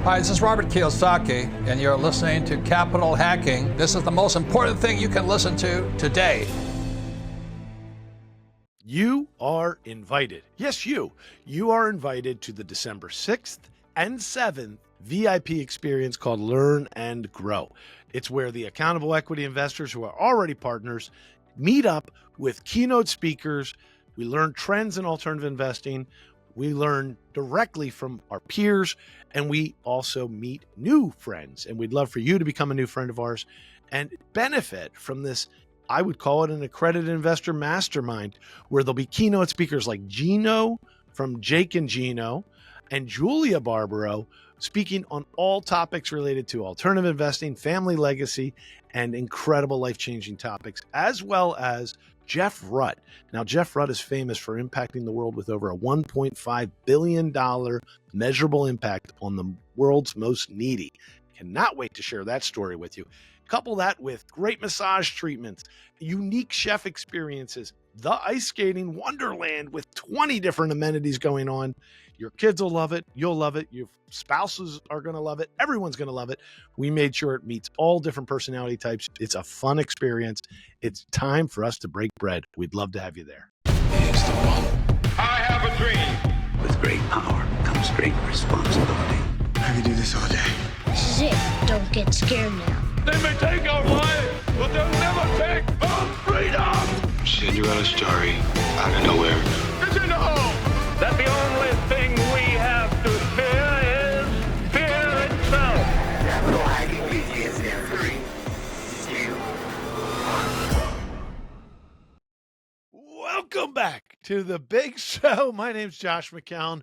Hi, this is Robert Kiyosaki, and you're listening to Capital Hacking. This is the most important thing you can listen to today. You are invited. Yes, you are invited to the December 6th and 7th VIP experience called Learn and Grow. It's where the accountable equity investors who are already partners meet up with keynote speakers. We learn trends in alternative investing. We learn directly from our peers, and we also meet new friends. And we'd love for you to become a new friend of ours and benefit from this. I would call it an accredited investor mastermind, where there'll be keynote speakers like Gino from Jake and Gino and Julia Barbaro speaking on all topics related to alternative investing, family legacy, and incredible life-changing topics, as well as Jeff Rutt. Now, Jeff Rutt is famous for impacting the world with over a $1.5 billion measurable impact on the world's most needy. Cannot wait to share that story with you. Couple that with great massage treatments, unique chef experiences, the ice skating wonderland with 20 different amenities going on. Your kids will love it. You'll love it. Your spouses are going to love it. Everyone's going to love it. We made sure it meets all different personality types. It's a fun experience. It's time for us to break bread. We'd love to have you there. Here's the one. I have a dream. With great power comes great responsibility. I could do this all day. This is it. Don't get scared now. They may take our lives, but they'll never take our freedom. Cinderella's story out of nowhere. Did you know that the only thing we have to fear is fear itself? Capital Hacking begins in 3, 2, 1. Welcome back to the big show. My name's Josh McCown.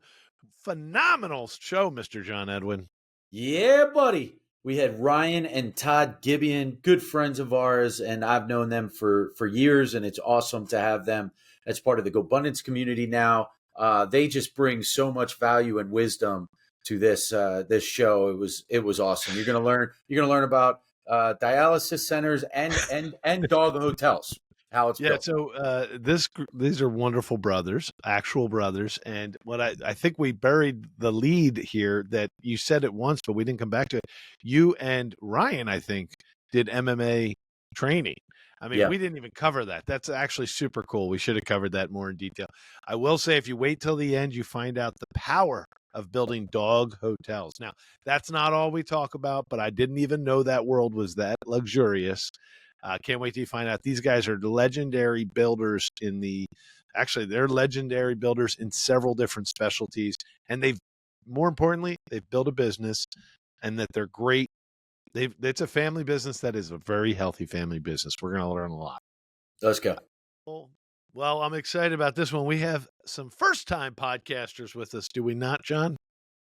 Phenomenal show, Mr. John Edwin. Yeah, buddy. We had Ryan and Todd Gibian, good friends of ours, and I've known them for years, and it's awesome to have them as part of the GoBundance community now. They just bring so much value and wisdom to this show. It was awesome. You're gonna learn about dialysis centers and dog hotels. How it's built. So these are wonderful brothers, actual brothers, and what I think we buried the lead here that you said it once, but we didn't come back to it. You and Ryan, I think, did MMA training. I mean, We didn't even cover that. That's actually super cool. We should have covered that more in detail. I will say, if you wait till the end, you find out the power of building dog hotels. Now, that's not all we talk about, but I didn't even know that world was that luxurious. Can't wait till you find out. These guys are legendary builders they're legendary builders in several different specialties. And more importantly, they've built a business, and that they're great. It's a family business that is a very healthy family business. We're going to learn a lot. Let's go. Well, I'm excited about this one. We have some first-time podcasters with us, do we not, John?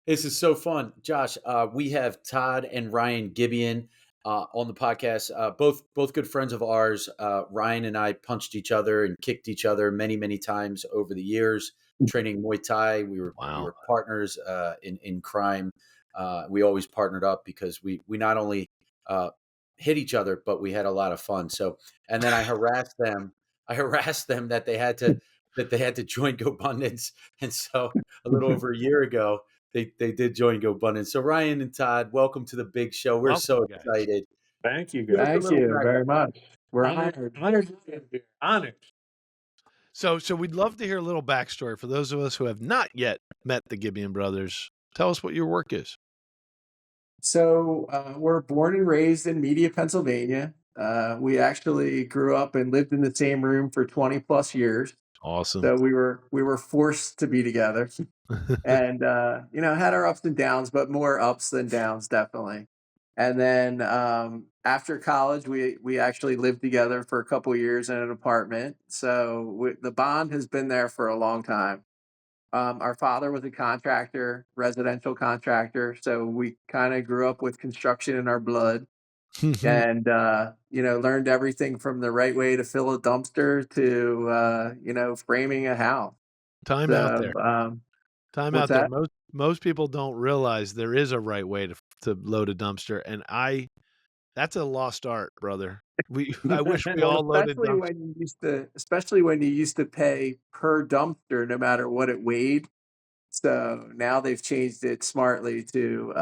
This is so fun. Josh, we have Todd and Ryan Gibian on the podcast, both good friends of ours. Ryan and I punched each other and kicked each other many, many times over the years, training Muay Thai. We were partners in crime. We always partnered up because we not only hit each other, but we had a lot of fun. So, and then I harassed them that they had to join GoBundance. And so a little over a year ago, they did join GoBundance. So Ryan and Todd, welcome to the big show. We're so excited. Thank you, guys. Thank you very much. We're honored. So we'd love to hear a little backstory for those of us who have not yet met the Gibian brothers. Tell us what your work is. So we're born and raised in Media, Pennsylvania. We actually grew up and lived in the same room for 20 plus years. Awesome. So we were forced to be together, and had our ups and downs, but more ups than downs, definitely. And then after college, we actually lived together for a couple of years in an apartment. So the bond has been there for a long time. Our father was a contractor, residential contractor, so we kind of grew up with construction in our blood. And learned everything from the right way to fill a dumpster to framing a house. Time out there. Most people don't realize there is a right way to load a dumpster, and that's a lost art, brother. I wish we all loaded dumpsters. Especially when you used to pay per dumpster, no matter what it weighed. So now they've changed it smartly to,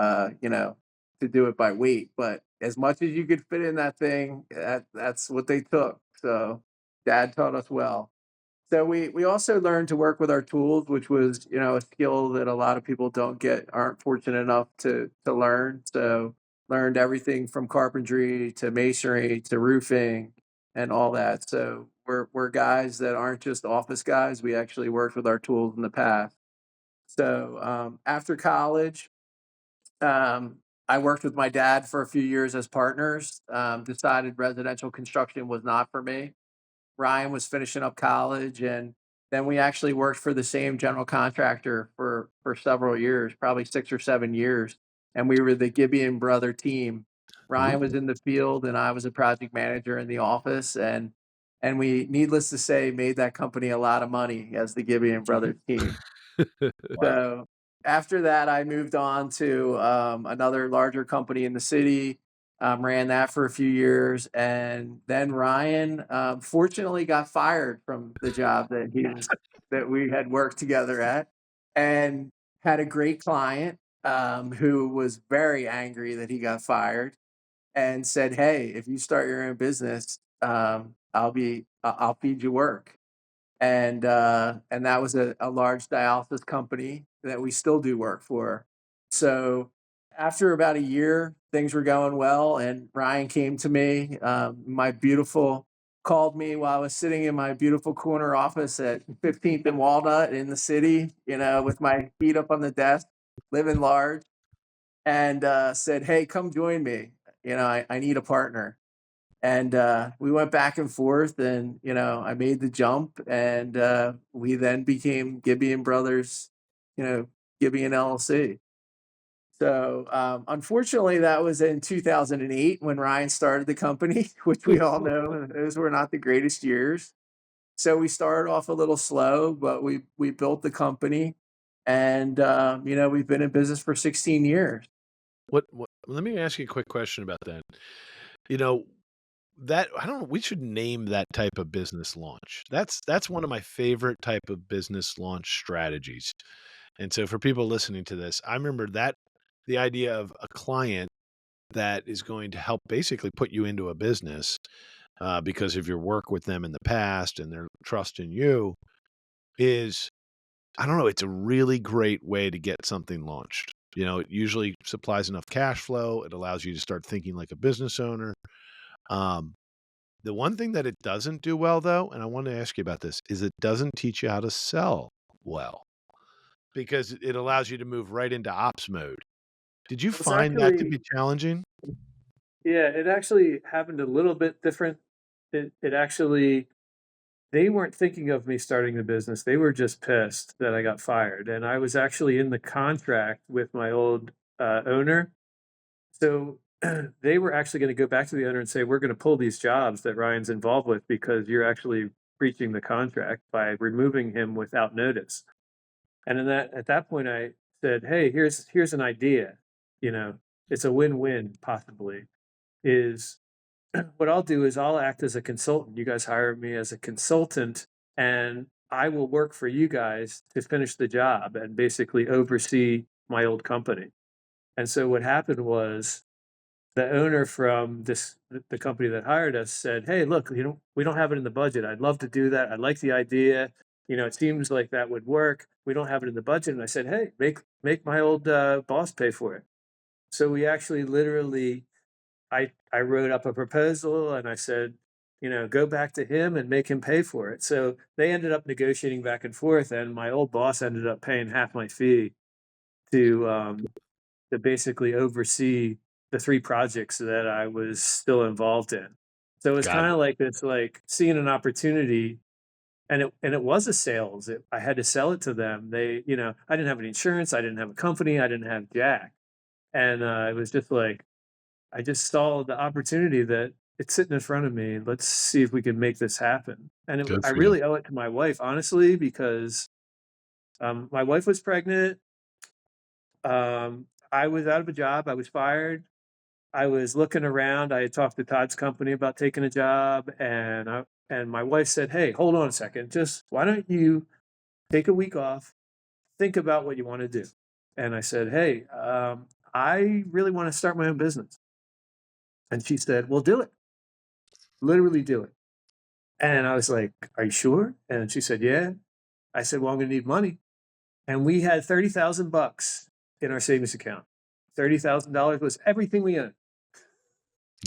to do it by weight. But as much as you could fit in that thing, that's what they took. So Dad taught us well. So we also learned to work with our tools, which was, a skill that a lot of people aren't fortunate enough to learn. So learned everything from carpentry to masonry to roofing and all that. So we're guys that aren't just office guys. We actually worked with our tools in the past. So after college, I worked with my dad for a few years as partners. Decided residential construction was not for me. Ryan was finishing up college, and then we actually worked for the same general contractor for several years, probably 6 or 7 years. And we were the Gibian brother team. Ryan was in the field, and I was a project manager in the office, and we, needless to say, made that company a lot of money as the Gibian brothers team. So after that, I moved on to another larger company in the city. Ran that for a few years, and then Ryan fortunately got fired from the job that we had worked together at, and had a great client who was very angry that he got fired, and said, "Hey, if you start your own business, I'll feed you work." And that was a large dialysis company that we still do work for. So after about a year, things were going well, and Ryan came to me. Called me while I was sitting in my beautiful corner office at 15th and Walnut in the city, with my feet up on the desk, living large, and said, "Hey, come join me. I need a partner." And we went back and forth, and I made the jump, and we then became Gibian Brothers, Gibian LLC. So unfortunately, that was in 2008 when Ryan started the company, which we all know those were not the greatest years. So we started off a little slow, but we built the company, and we've been in business for 16 years. What? Let me ask you a quick question about that. You know, that I don't know. We should name that type of business launch. That's one of my favorite type of business launch strategies. And so for people listening to this, I remember that the idea of a client that is going to help basically put you into a business because of your work with them in the past and their trust in you is, I don't know, it's a really great way to get something launched. It usually supplies enough cash flow. It allows you to start thinking like a business owner. The one thing that it doesn't do well, though, and I want to ask you about this, is it doesn't teach you how to sell well because it allows you to move right into ops mode. Did you It's find that to actually, be challenging? yeah, it actually happened a little bit different. It actually, they weren't thinking of me starting the business. They were just pissed that I got fired. And I was actually in the contract with my old owner. So they were actually going to go back to the owner and say, "We're going to pull these jobs that Ryan's involved with because you're actually breaching the contract by removing him without notice." And at that point, I said, "Hey, here's an idea. You know, it's a win-win possibly. Is what I'll do is I'll act as a consultant. You guys hire me as a consultant, and I will work for you guys to finish the job and basically oversee my old company." And so what happened was the owner from the company that hired us said, "Hey, look, we don't have it in the budget. I'd love to do that. I like the idea. It seems like that would work. We don't have it in the budget." And I said, "Hey, make my old boss pay for it." So we actually literally, I wrote up a proposal and I said, go back to him and make him pay for it. So they ended up negotiating back and forth, and my old boss ended up paying half my fee to basically oversee the 3 projects that I was still involved in. So it was Got kind it. of like this, like seeing an opportunity, and it was a sales. I had to sell it to them. I didn't have any insurance. I didn't have a company. I didn't have jack. And it was just like, I just saw the opportunity that it's sitting in front of me. Let's see if we can make this happen. And Good I for you. really owe it to my wife, honestly, because my wife was pregnant. I was out of a job. I was fired. I was looking around. I had talked to Todd's company about taking a job, and my wife said, "Hey, hold on a second. Just why don't you take a week off, think about what you want to do. And I said, hey, I really want to start my own business. And she said, well, do it. Literally do it. And I was like, are you sure? And she said, yeah. I said, well, I'm going to need money. And we had $30,000 in our savings account. $30,000 was everything we owned.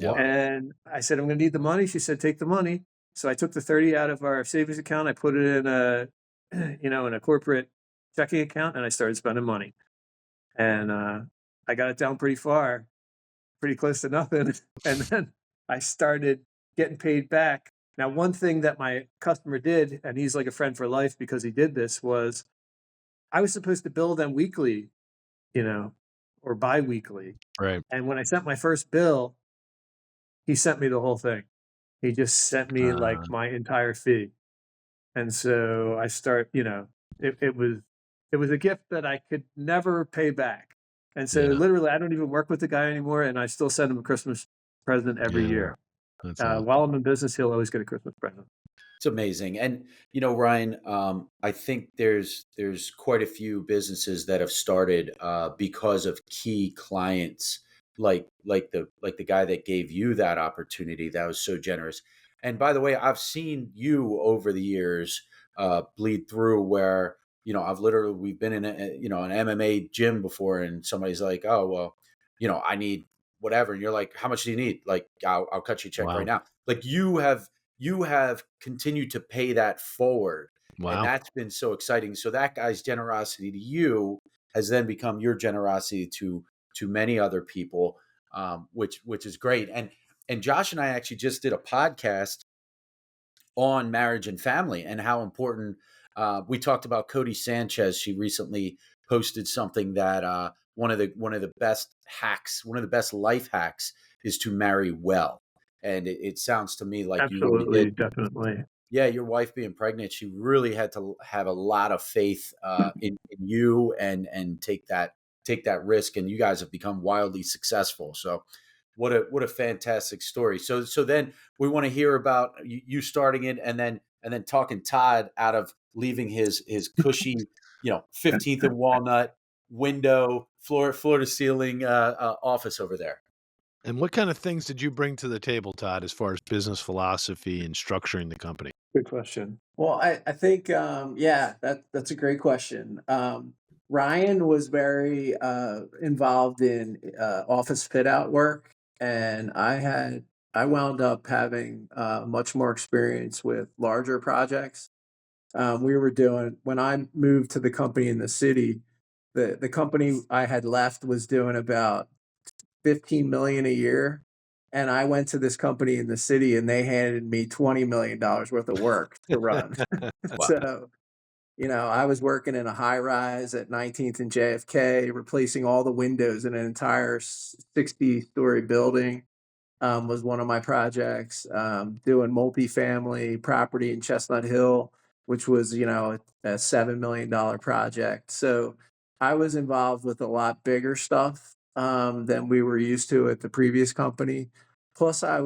Yep. And I said, I'm going to need the money. She said, take the money. So I took the 30 out of our savings account. I put it in a corporate checking account, and I started spending money. And I got it down pretty far, pretty close to nothing. And then I started getting paid back. Now, one thing that my customer did, and he's like a friend for life because he did this, was I was supposed to bill them weekly, or bi-weekly. Right. And when I sent my first bill, he sent me the whole thing. He just sent me like my entire fee. And so I it was a gift that I could never pay back. And so literally I don't even work with the guy anymore, and I still send him a Christmas present every year. That's awesome. While I'm in business, he'll always get a Christmas present. It's amazing. And, Ryan, I think there's quite a few businesses that have started because of key clients, like the guy that gave you that opportunity that was so generous. And by the way, I've seen you over the years bleed through where, we've been in an MMA gym before, and somebody's like, oh, well, I need whatever. And you're like, how much do you need? Like, I'll cut you a check right now. Like you have continued to pay that forward. Wow. And that's been so exciting. So that guy's generosity to you has then become your generosity to many other people, which is great. And Josh and I actually just did a podcast on marriage and family and how important we talked about Cody Sanchez. She recently posted something that one of the best hacks, one of the best life hacks is to marry well. And it sounds to me like absolutely, you definitely. Yeah, your wife being pregnant, she really had to have a lot of faith in you and take that risk. And you guys have become wildly successful. So what a fantastic story. So then we want to hear about you starting it and then talking Todd out of leaving his cushy, 15th and Walnut window, floor to ceiling office over there. And what kind of things did you bring to the table, Todd, as far as business philosophy and structuring the company? Good question. Well, I think, that's a great question. Ryan was very involved in office fit out work, and I wound up having much more experience with larger projects. When I moved to the company in the city, the company I had left was doing about $15 million a year. And I went to this company in the city and they handed me $20 million worth of work to run. Wow. So, I was working in a high rise at 19th and JFK, replacing all the windows in an entire 60-story building was one of my projects. Doing multifamily property in Chestnut Hill, which was, a $7 million project. So I was involved with a lot bigger stuff than we were used to at the previous company. Plus, I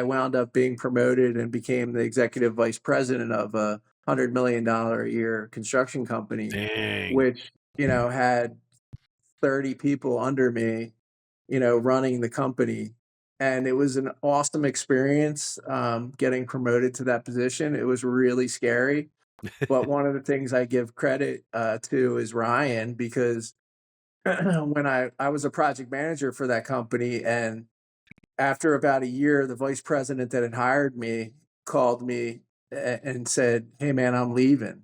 wound up being promoted and became the executive vice president of a $100 million a year construction company. Dang. Which, had 30 people under me, running the company. And it was an awesome experience getting promoted to that position. It was really scary. But one of the things I give credit to is Ryan, because when I was a project manager for that company, and after about a year, the vice president that had hired me called me and said, "Hey man, I'm leaving."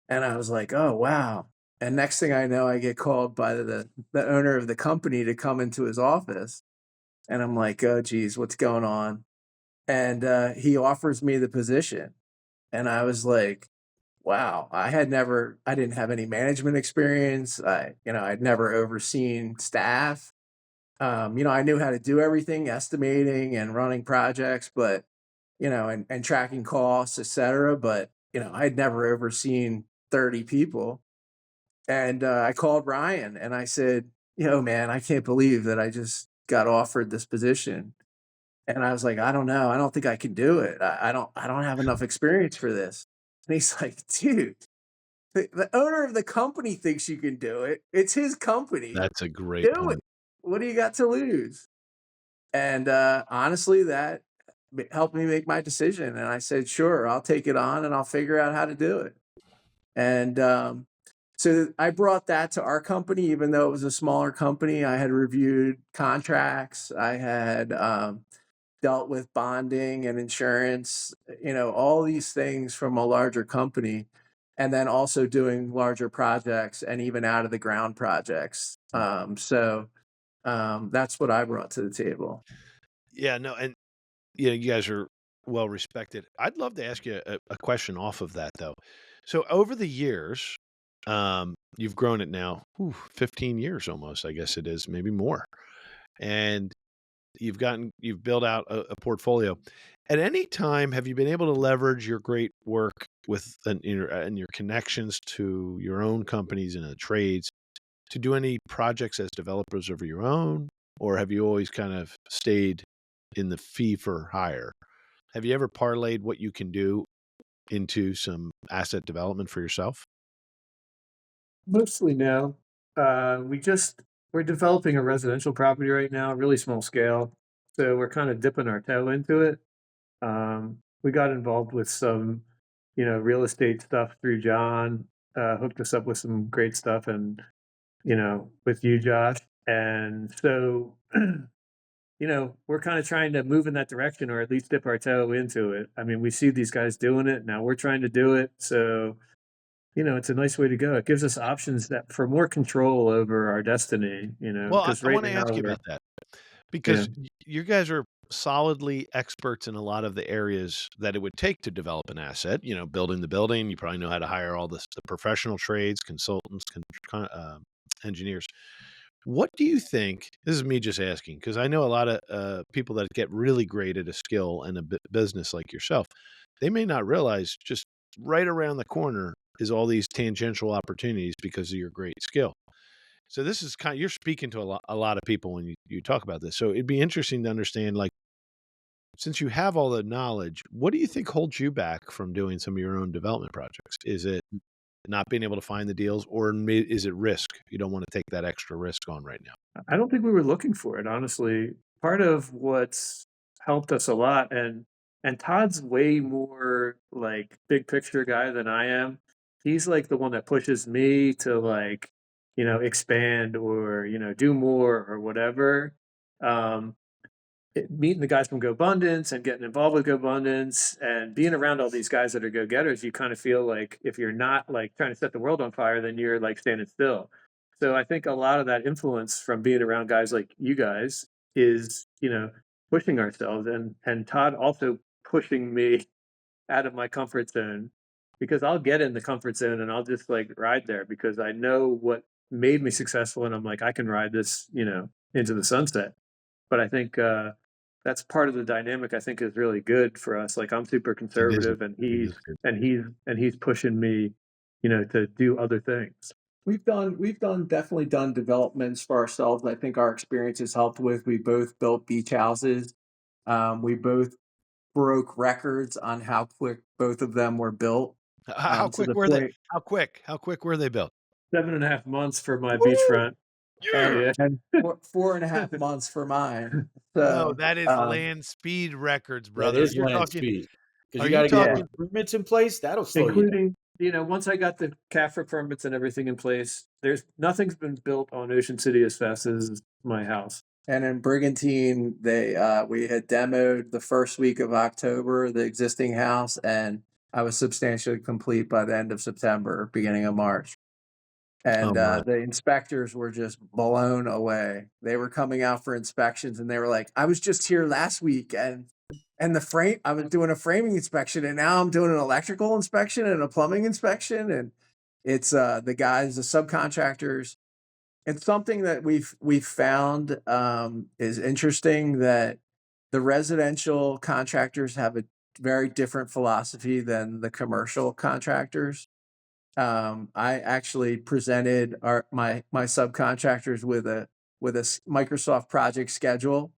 And I was like, "Oh, wow." And next thing I know, I get called by the owner of the company to come into his office. And I'm like, "Oh geez, what's going on?" And he offers me the position. And I was like, wow, I didn't have any management experience. I'd never overseen staff. I knew how to do everything, estimating and running projects, but, and tracking costs, et cetera. But, I'd never overseen 30 people. And I called Ryan and I said, man, I can't believe that I just got offered this position. And I was like, I don't know. I don't think I can do it. I don't have enough experience for this. And he's like, dude, The owner of the company thinks you can do it. It's his company. That's a great Do point. it. What do you got to lose? And honestly, that helped me make my decision. And I said, sure, I'll take it on and I'll figure out how to do it. And so I brought that to our company, even though it was a smaller company. I had reviewed contracts. I had dealt with bonding and insurance, all these things from a larger company. And then also doing larger projects and even out of the ground projects. So that's what I brought to the table. Yeah, no, and you guys are well respected. I'd love to ask you a question off of that though. So over the years, you've grown it now, 15 years almost, I guess it is, maybe more. And you've built out a portfolio. At any time, have you been able to leverage your great work and your connections to your own companies and the trades to do any projects as developers of your own? Or have you always kind of stayed in the fee for hire? Have you ever parlayed what you can do into some asset development for yourself? Mostly no. We're developing a residential property right now, really small scale. So we're kind of dipping our toe into it. We got involved with some, real estate stuff through John, hooked us up with some great stuff and, with you, Josh. And so, we're kind of trying to move in that direction or at least dip our toe into it. I mean, we see these guys doing it. Now we're trying to do it. So, it's a nice way to go. It gives us options for more control over our destiny, Well, because I right want to now ask you we're, about that because you guys are solidly experts in a lot of the areas that it would take to develop an asset. Building the building, you probably know how to hire all the professional trades, consultants, engineers. What do you think? This is me just asking because I know a lot of people that get really great at a skill and a business like yourself. They may not realize just right around the corner is all these tangential opportunities because of your great skill. So this is you're speaking to a lot of people when you talk about this. So it'd be interesting to understand, like, since you have all the knowledge, what do you think holds you back from doing some of your own development projects? Is it not being able to find the deals, or is it risk? You don't want to take that extra risk on right now. I don't think we were looking for it, honestly. Part of what's helped us a lot, and Todd's way more like big picture guy than I am. He's like the one that pushes me to like, expand or, do more or whatever. Meeting the guys from GoBundance and getting involved with GoBundance and being around all these guys that are go-getters, you kind of feel like if you're not like trying to set the world on fire, then you're like standing still. So I think a lot of that influence from being around guys like you guys is, pushing ourselves, and Todd also pushing me out of my comfort zone, because I'll get in the comfort zone and I'll just like ride there because I know what made me successful and I'm like, I can ride this, into the sunset. But I think that's part of the dynamic I think is really good for us. Like I'm super conservative and he's pushing me, to do other things. We've definitely done developments for ourselves. I think our experience has helped with. We both built beach houses. We both broke records on how quick both of them were built. How quick were they? How quick were they built? 7.5 months for my beachfront. Yeah. And 4.5 months for mine. No, So that is land speed records, brother. That is You're land talking, speed. Because are you got to you get talking- improvements in place. That'll slow you down. Including, once I got the CAFRA permits and everything in place, nothing's been built on Ocean City as fast as my house. And in Brigantine, we had demoed the first week of October, the existing house, and I was substantially complete by the end of September, beginning of March. And the inspectors were just blown away. They were coming out for inspections and they were like, I was just here last week and I was doing a framing inspection and now I'm doing an electrical inspection and a plumbing inspection. And it's the guys, the subcontractors. It's something that we've found is interesting, that the residential contractors have a very different philosophy than the commercial contractors. I actually presented my subcontractors with a Microsoft project schedule,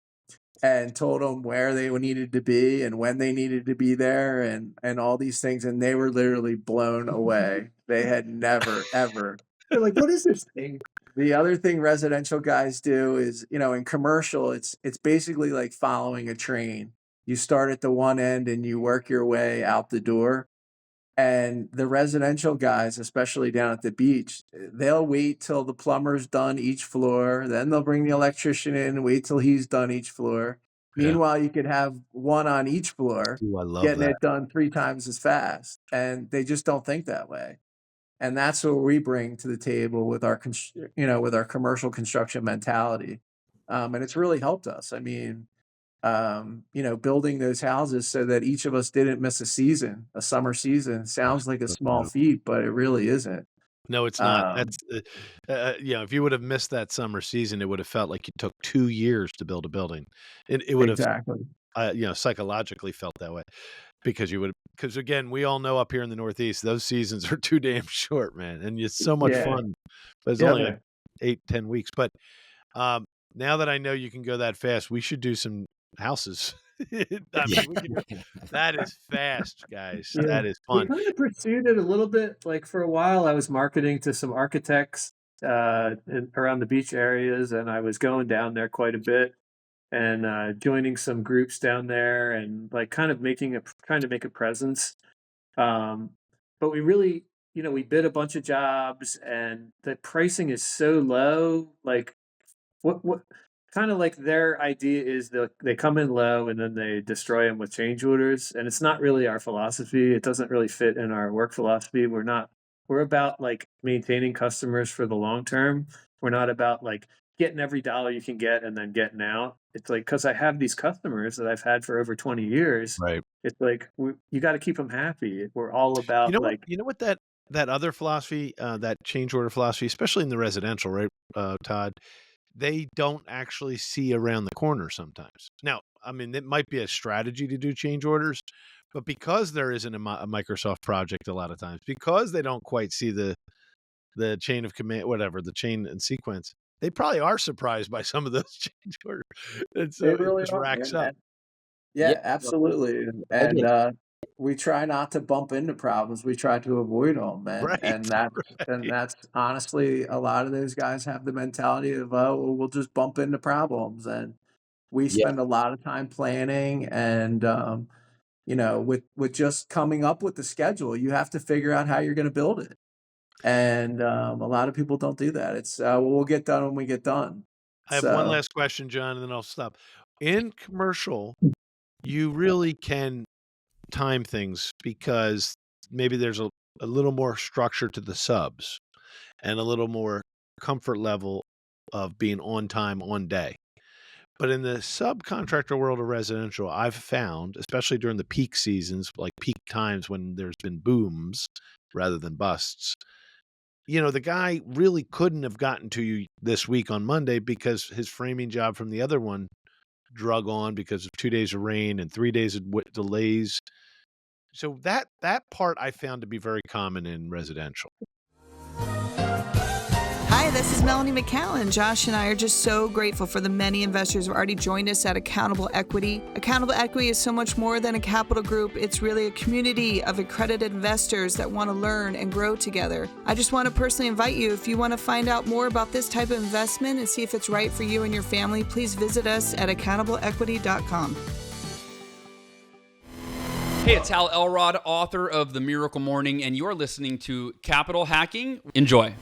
and told them where they needed to be and when they needed to be there and all these things. And they were literally blown away. They had never, ever. They're like, what is this thing? The other thing residential guys do is, in commercial, it's basically like following a train. You start at the one end and you work your way out the door. And the residential guys, especially down at the beach, they'll wait till the plumber's done each floor. Then they'll bring the electrician in and wait till he's done each floor. Yeah. Meanwhile, you could have one on each floor Ooh, I love getting that. it done 3 times as fast. And they just don't think that way. And that's what we bring to the table with our, with our commercial construction mentality. And it's really helped us. I mean, building those houses so that each of us didn't miss a summer season. Sounds like a small feat, but it really isn't. No, it's not. That's if you would have missed that summer season, it would have felt like you took 2 years to build a building. It would exactly. have, psychologically felt that way because again, we all know up here in the Northeast, those seasons are too damn short, man. And it's so much fun, but it's only like 8-10 weeks. But now that I know you can go that fast, we should do some houses. That is fast, guys. Yeah. That is We fun. kind of pursued it a little bit. Like for a while, I was marketing to some architects around the beach areas, and I was going down there quite a bit and joining some groups down there, and like kind of trying to make a presence. But we really, we bid a bunch of jobs, and the pricing is so low. Like, what kind of like their idea is they come in low and then they destroy them with change orders, and it's not really our philosophy. It doesn't really fit in our work philosophy. We're about like maintaining customers for the long term. We're not about like getting every dollar you can get and then getting out. It's like, because I have these customers that I've had for over 20 years. Right. It's like you got to keep them happy. We're all about that other philosophy, that change order philosophy, especially in the residential, right, Todd? They don't actually see around the corner sometimes. Now, I mean, it might be a strategy to do change orders, but because there isn't a Microsoft project a lot of times, because they don't quite see the chain of command, whatever, the chain and sequence, they probably are surprised by some of those change orders. And so it just racks up. Yeah, absolutely. And we try not to bump into problems. We try to avoid them. And that's honestly, a lot of those guys have the mentality of, we'll just bump into problems. And we spend a lot of time planning and, with just coming up with the schedule, you have to figure out how you're going to build it. And a lot of people don't do that. It's, we'll get done when we get done. I have one last question, John, and then I'll stop. In commercial, you really can time things because maybe there's a little more structure to the subs and a little more comfort level of being on time, on day. But in the subcontractor world of residential, I've found, especially during the peak seasons, like peak times when there's been booms rather than busts, the guy really couldn't have gotten to you this week on Monday because his framing job from the other one drug on because of 2 days of rain and 3 days of delays. So that part I found to be very common in residential. Hi, this is Melanie McCallan. Josh and I are just so grateful for the many investors who have already joined us at Accountable Equity. Accountable Equity is so much more than a capital group. It's really a community of accredited investors that want to learn and grow together. I just want to personally invite you, if you want to find out more about this type of investment and see if it's right for you and your family, please visit us at accountableequity.com. Hey, it's Hal Elrod, author of The Miracle Morning, and you're listening to Capital Hacking. Enjoy.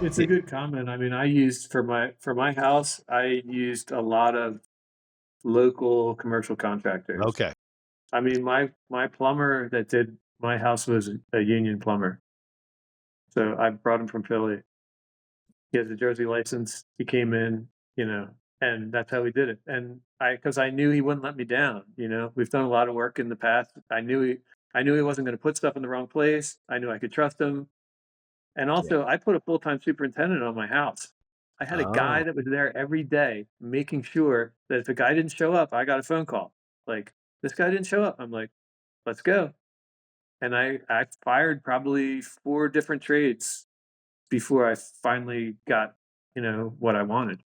It's a good comment. I mean, I used for my house, I used a lot of local commercial contractors. Okay. I mean, my plumber that did my house was a union plumber. So I brought him from Philly. He has a Jersey license. He came in, and that's how we did it. And because I knew he wouldn't let me down. We've done a lot of work in the past. I knew he wasn't going to put stuff in the wrong place. I knew I could trust him. And also, I put a full-time superintendent on my house. I had a guy that was there every day, making sure that if a guy didn't show up, I got a phone call. Like, this guy didn't show up. I'm like, let's go. And I fired probably 4 different trades before I finally got, what I wanted.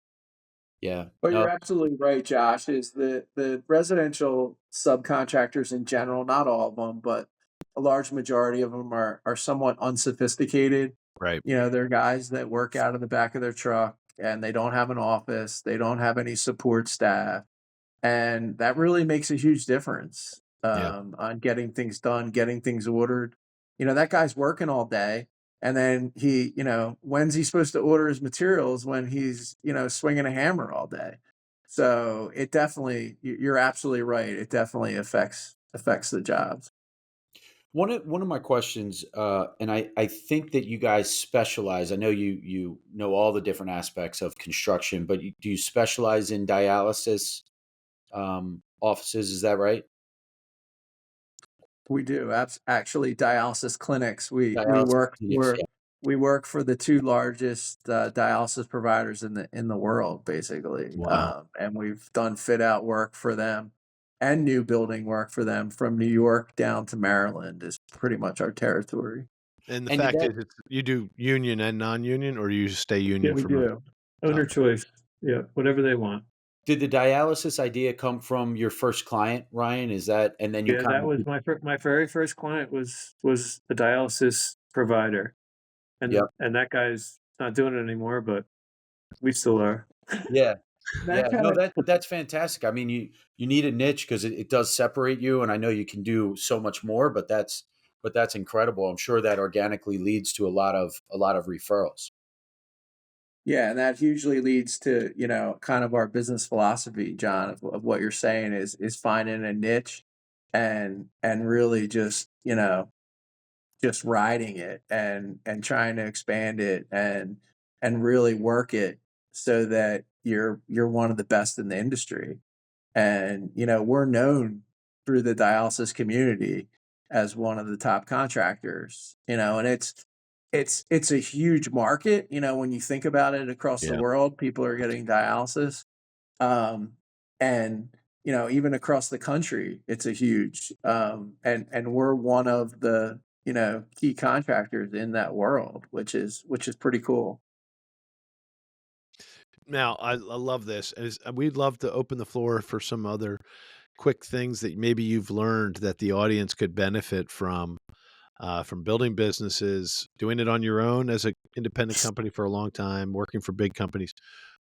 Yeah. But No, you're absolutely right, Josh, is the residential subcontractors in general, not all of them, but a large majority of them are somewhat unsophisticated. Right. You know, they're guys that work out of the back of their truck and they don't have an office, they don't have any support staff. And that really makes a huge difference Yeah. on getting things done, getting things ordered. You know, that guy's working all day. And then when's he supposed to order his materials when he's, swinging a hammer all day? So it definitely, you're absolutely right. It definitely affects the jobs. one of my questions, and I think that you guys specialize. I know you know all the different aspects of construction, but do you specialize in dialysis offices? Is that right? We do. Actually, dialysis clinics. We Dialysis work clinics, for we work for the two largest dialysis providers in the world, basically. Wow. And we've done fit out work for them and new building work for them from New York down to Maryland is pretty much our territory. And the And did fact that is, you do union and non-union, or you stay Yeah, union we for most? do. Owner Okay. choice. Yeah, whatever they want. did the dialysis idea come from your first client, Ryan? Is that, and then you Yeah, kind that of, was my very first client was a dialysis provider, yep, and that guy's not doing it anymore, but we still are. yeah, yeah. That kind No, of that's fantastic. I mean, you need a niche because it does separate you, and I know you can do so much more, but that's incredible. I'm sure that organically leads to a lot of referrals. Yeah, and that hugely leads to, kind of our business philosophy, John, of what you're saying is finding a niche and really just riding it and trying to expand it and really work it so that you're one of the best in the industry. And we're known through the dialysis community as one of the top contractors, and it's a huge market, when you think about it across the Yeah. world, people are getting dialysis. And even across the country, it's a huge and we're one of the key contractors in that world, which is pretty cool. Now, I love this. We'd love to open the floor for some other quick things that maybe you've learned that the audience could benefit from building businesses, doing it on your own as an independent company for a long time, working for big companies.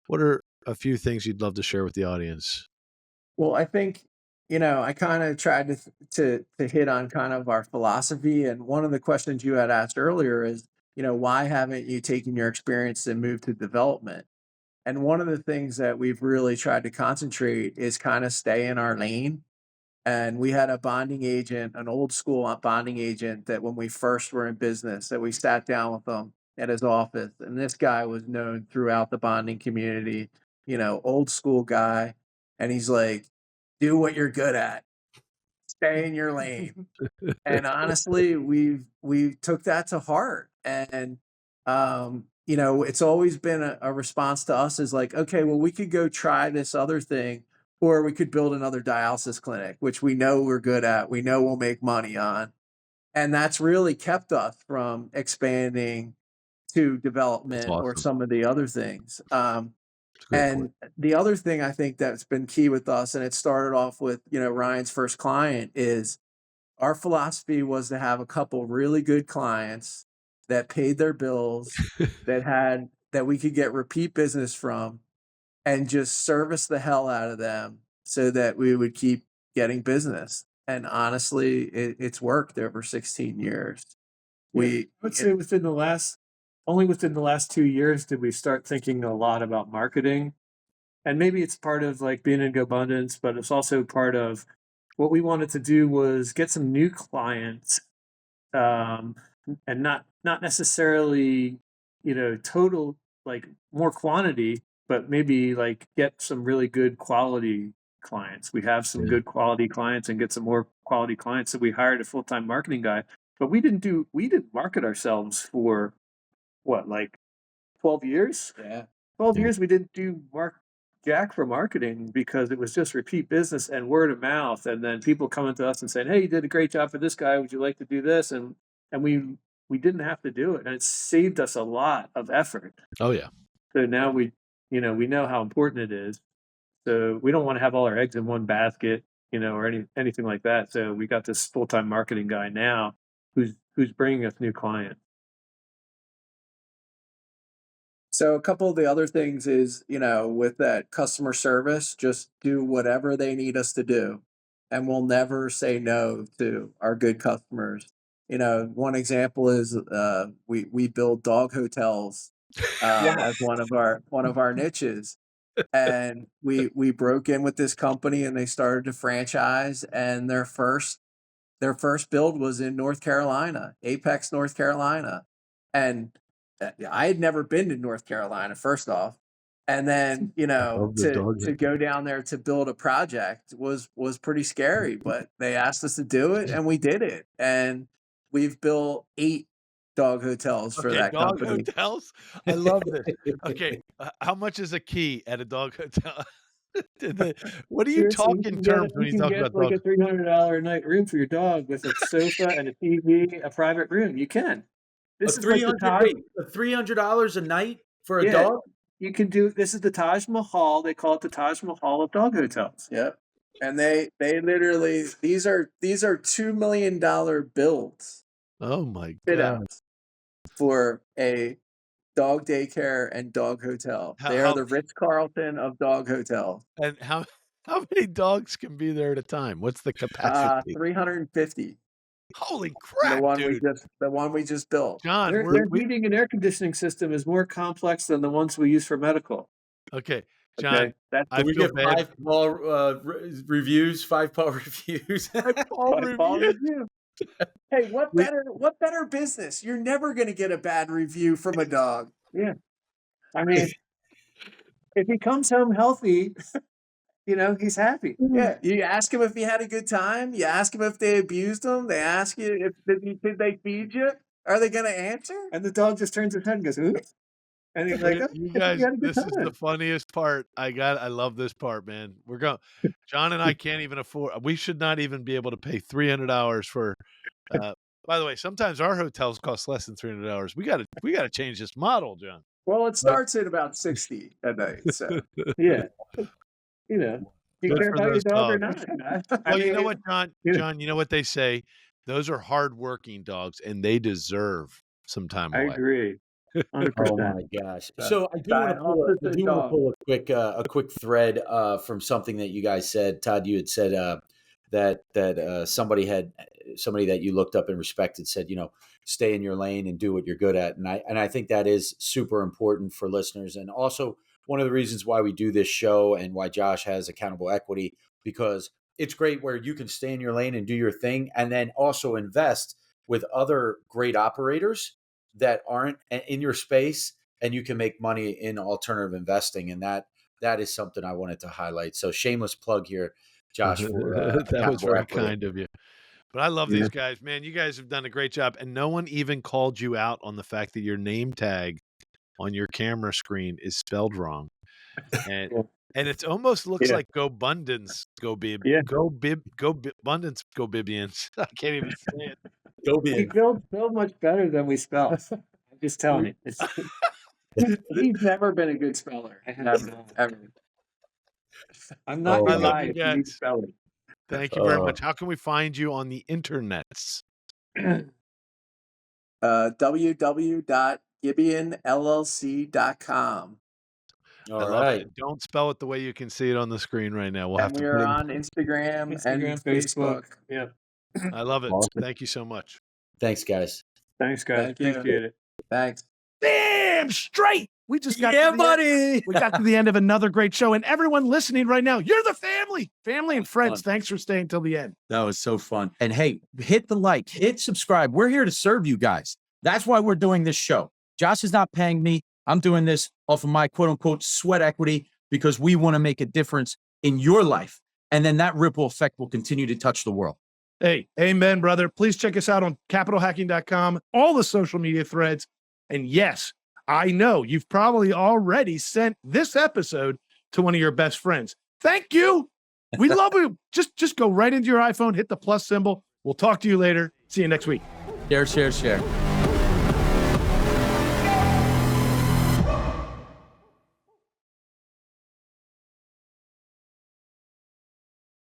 What are a few things you'd love to share with the audience? Well, I think, I kind of tried to hit on kind of our philosophy. And one of the questions you had asked earlier is, why haven't you taken your experience and moved to development? And one of the things that we've really tried to concentrate is kind of stay in our lane. And we had a bonding agent, an old school bonding agent that when we first were in business, that we sat down with him at his office. And this guy was known throughout the bonding community, old school guy. And he's like, do what you're good at, stay in your lane. And honestly, we took that to heart. And it's always been a response to us is like, okay, well, we could go try this other thing, or we could build another dialysis clinic, which we know we're good at, we know we'll make money on. And that's really kept us from expanding to That's development or awesome. some of the other things. That's a great And point. the other thing I think that's been key with us, and it started off with, Ryan's first client, is our philosophy was to have a couple really good clients that paid their bills, that we could get repeat business from, and just service the hell out of them so that we would keep getting business. And honestly, it's worked over 16 years. I would say within the last 2 years did we start thinking a lot about marketing. And maybe it's part of like being in GoBundance, but it's also part of what we wanted to do was get some new clients, and not necessarily, total like more quantity, but maybe like get some really good quality clients. We have some Yeah. good quality clients and get some more quality clients. So we hired a full-time marketing guy, but we didn't market ourselves for what, like 12 years? Yeah. 12 Yeah. years we didn't do jack for marketing because it was just repeat business and word of mouth, and then people coming to us and saying, hey, you did a great job for this guy, would you like to do this? And we didn't have to do it, and it saved us a lot of effort. Oh yeah. So now we we know how important it is. So we don't want to have all our eggs in one basket, or anything like that. So we got this full-time marketing guy now who's bringing us new clients. So a couple of the other things is, with that customer service, just do whatever they need us to do. And we'll never say no to our good customers. One example is we build dog hotels as one of our niches. And we broke in with this company and they started to franchise, and their first build was in North Carolina, Apex, North Carolina. And I had never been to North Carolina, first off. And then, to go down there to build a project was pretty scary, but they asked us to do it and we did it. And we've built 8 dog hotels for that dog company. Hotels? I love this. Okay. How much is a key at a dog hotel? What are you talking terms when you talk about like dogs? a $300 a night room for your dog with a sofa and a TV, a private room. You can. This is like $300 a night for a dog? You can do. This is the Taj Mahal. They call it the Taj Mahal of dog hotels. Yep. And they literally, these are $2 million builds. Oh my fit God. outs for a dog daycare and dog hotel. They are the Ritz-Carlton of dog hotels. And how many dogs can be there at a time? What's the capacity? 350. Holy crap, the one we just built. John, their heating and air conditioning system is more complex than the ones we use for medical. Okay, John. Okay. We get Five-Paw reviews. Five-Paw reviews. Five-Paw review. Hey, what better business? You're never going to get a bad review from a dog. Yeah. I mean, if he comes home healthy, he's happy. Yeah. You ask him if he had a good time. You ask him if they abused him. They ask you did they feed you? Are they going to answer? And the dog just turns his head and goes, oops. And he's like, you guys, this is the funniest part. I love this part, man. John and I can't even afford, we should not even be able to pay $300 for, by the way, sometimes our hotels cost less than $300. We got to change this model, John. Well, it starts at about 60 a night. So yeah. You care about your dog or not? Well, you know what, John? John, you know what they say? Those are hardworking dogs, and they deserve some time away. I agree. 100%. Oh my gosh! So I do want to pull a quick thread from something that you guys said. Todd, you had said that somebody that you looked up and respected said, stay in your lane and do what you're good at, and I think that is super important for listeners, and also one of the reasons why we do this show and why Josh has Accountable Equity, because it's great where you can stay in your lane and do your thing, and then also invest with other great operators that aren't in your space, and you can make money in alternative investing. And that is something I wanted to highlight. So shameless plug here, Josh. For, that was very kind of you. But I love these guys, man. You guys have done a great job, and no one even called you out on the fact that your name tag on your camera screen is spelled wrong. And it almost looks like GoBundance, GoBundance, GoBibians. I can't even say it. He builds so much better than we spell. I'm just telling you. He's never been a good speller. Ever. I'm not I love you guys. guys. Thank you very much. How can we find you on the internets? www.GibianLLC.com. All right. It. Don't spell it the way you can see it on the screen right now. And we are on Instagram and Facebook. Yeah. I love it. Awesome. Thank you so much. Thanks, guys. Thanks, guys. Appreciate it. Thanks. Damn straight. We just got we got to the end of another great show, and everyone listening right now, you're the family and friends. Thanks for staying till the end. That was so fun. And hey, hit the like, hit subscribe. We're here to serve you guys. That's why we're doing this show. Josh is not paying me. I'm doing this off of my quote unquote sweat equity because we want to make a difference in your life. And then that ripple effect will continue to touch the world. Hey, amen, brother. Please check us out on capitalhacking.com, all the social media threads. And yes, I know you've probably already sent this episode to one of your best friends. Thank you. We love you. Just go right into your iPhone, hit the plus symbol. We'll talk to you later. See you next week. Share.